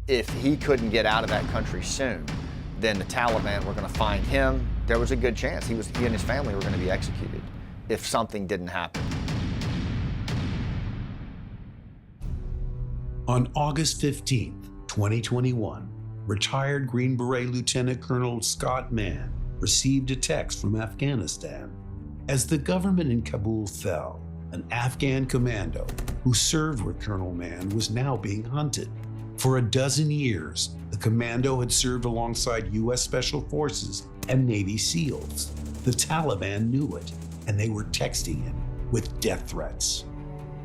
if he couldn't get out of that country soon, then the Taliban were going to find him. There was a good chance he and his family were going to be executed if something didn't happen. On August 15th, 2021, retired Green Beret Lieutenant Colonel Scott Mann received a text from Afghanistan. As the government in Kabul fell, an Afghan commando who served with Colonel Mann was now being hunted. For a dozen years, the commando had served alongside U.S. Special Forces and Navy SEALs. The Taliban knew it, and they were texting him with death threats.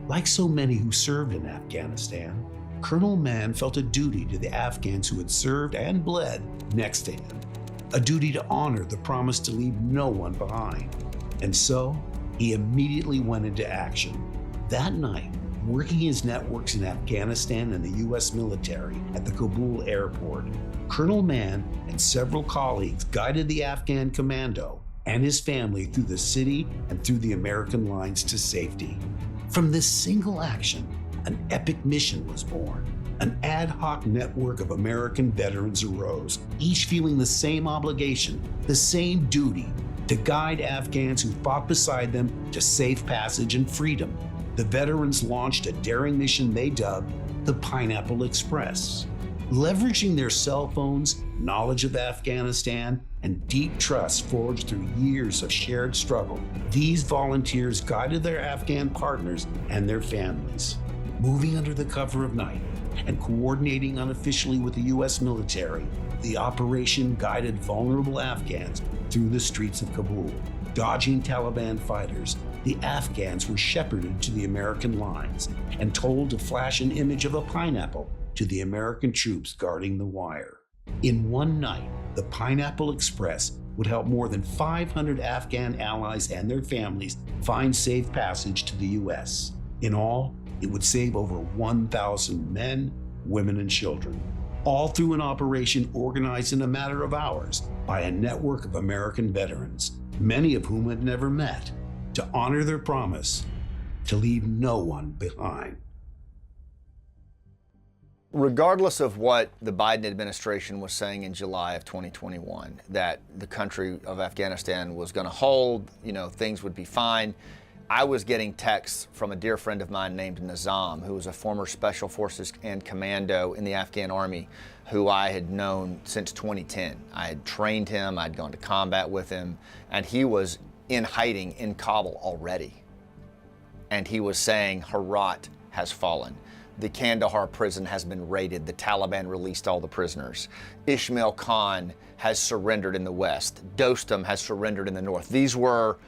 Like so many who served in Afghanistan, Colonel Mann felt a duty to the Afghans who had served and bled next to him, a duty to honor the promise to leave no one behind. And so, he immediately went into action. That night, working his networks in Afghanistan and the U.S. military at the Kabul airport, Colonel Mann and several colleagues guided the Afghan commando and his family through the city and through the American lines to safety. From this single action, an epic mission was born. An ad hoc network of American veterans arose, each feeling the same obligation, the same duty, to guide Afghans who fought beside them to safe passage and freedom. The veterans launched a daring mission they dubbed the Pineapple Express. Leveraging their cell phones, knowledge of Afghanistan, and deep trust forged through years of shared struggle, these volunteers guided their Afghan partners and their families. Moving under the cover of night and coordinating unofficially with the U.S. military, the operation guided vulnerable Afghans through the streets of Kabul. Dodging Taliban fighters, the Afghans were shepherded to the American lines and told to flash an image of a pineapple to the American troops guarding the wire. In one night, the Pineapple Express would help more than 500 Afghan allies and their families find safe passage to the U.S. In all, it would save over 1,000 men, women, and children, all through an operation organized in a matter of hours by a network of American veterans, many of whom had never met, to honor their promise to leave no one behind. Regardless of what the Biden administration was saying in July of 2021, that the country of Afghanistan was going to hold, things would be fine, I was getting texts from a dear friend of mine named Nizam, who was a former Special Forces and commando in the Afghan Army, who I had known since 2010. I had trained him, I'd gone to combat with him, and he was in hiding in Kabul already. And he was saying, Herat has fallen. The Kandahar prison has been raided. The Taliban released all the prisoners. Ismail Khan has surrendered in the west. Dostum has surrendered in the north. These were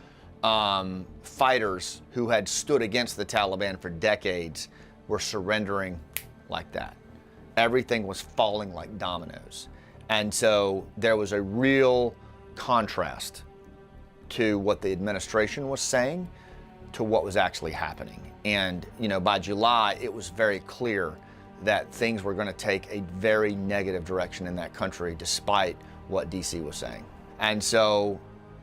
fighters who had stood against the Taliban for decades were surrendering like that. Everything was falling like dominoes. And so there was a real contrast to what the administration was saying to what was actually happening. And, by July, it was very clear that things were going to take a very negative direction in that country, despite what DC was saying. And so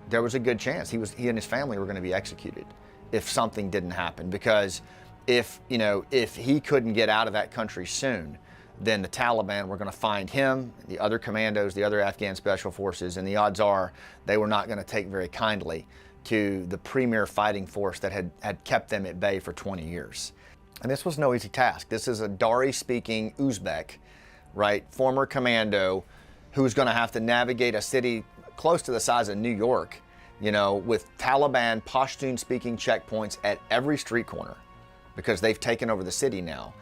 there was a good chance he and his family were going to be executed if something didn't happen. Because if he couldn't get out of that country soon, then the Taliban were going to find him, the other commandos, the other Afghan special forces, and the odds are they were not going to take very kindly to the premier fighting force that had kept them at bay for 20 years. And this was no easy task. This is a Dari-speaking Uzbek, right, former commando, who's going to have to navigate a city close to the size of New York, with Taliban Pashtun-speaking checkpoints at every street corner, because they've taken over the city now.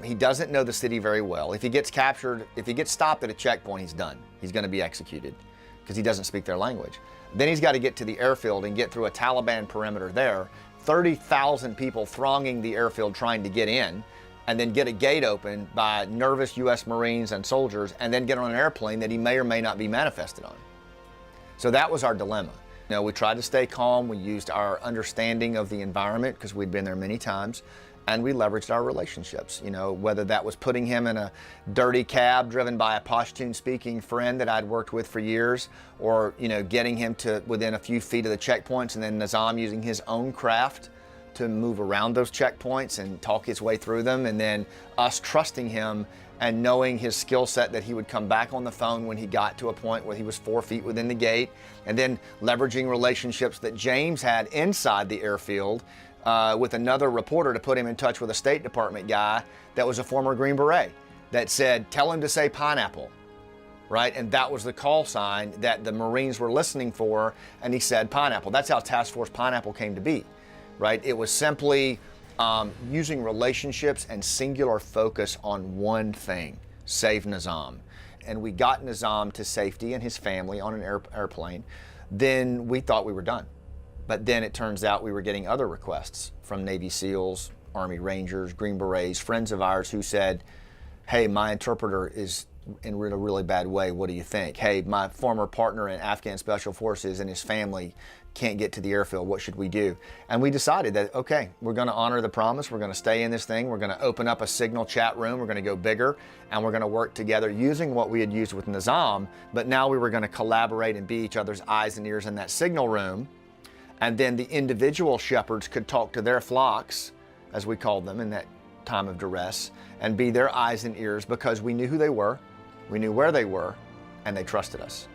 He doesn't know the city very well. If he gets captured, if he gets stopped at a checkpoint, he's done. He's going to be executed because he doesn't speak their language. Then he's got to get to the airfield and get through a Taliban perimeter there, 30,000 people thronging the airfield trying to get in, and then get a gate open by nervous U.S. Marines and soldiers, and then get on an airplane that he may or may not be manifested on. So that was our dilemma. We tried to stay calm. We used our understanding of the environment because we'd been there many times, and we leveraged our relationships, whether that was putting him in a dirty cab driven by a Pashtun-speaking friend that I'd worked with for years, or, getting him to within a few feet of the checkpoints, and then Nizam using his own craft to move around those checkpoints and talk his way through them, and then us trusting him and knowing his skill set, that he would come back on the phone when he got to a point where he was 4 feet within the gate, and then leveraging relationships that James had inside the airfield with another reporter to put him in touch with a State Department guy that was a former Green Beret that said, tell him to say pineapple, right? And that was the call sign that the Marines were listening for, and he said pineapple. That's how Task Force Pineapple came to be, right? It was simply using relationships and singular focus on one thing, save Nizam. And we got Nizam to safety and his family on an airplane. Then we thought we were done. But then it turns out we were getting other requests from Navy SEALs, Army Rangers, Green Berets, friends of ours who said, hey, my interpreter is in a really bad way, what do you think? Hey, my former partner in Afghan Special Forces and his family can't get to the airfield, what should we do? And we decided that, okay, we're gonna honor the promise, we're gonna stay in this thing, we're gonna open up a signal chat room, we're gonna go bigger, and we're gonna work together using what we had used with Nizam, but now we were gonna collaborate and be each other's eyes and ears in that signal room, and then the individual shepherds could talk to their flocks, as we called them in that time of duress, and be their eyes and ears because we knew who they were, we knew where they were, and they trusted us.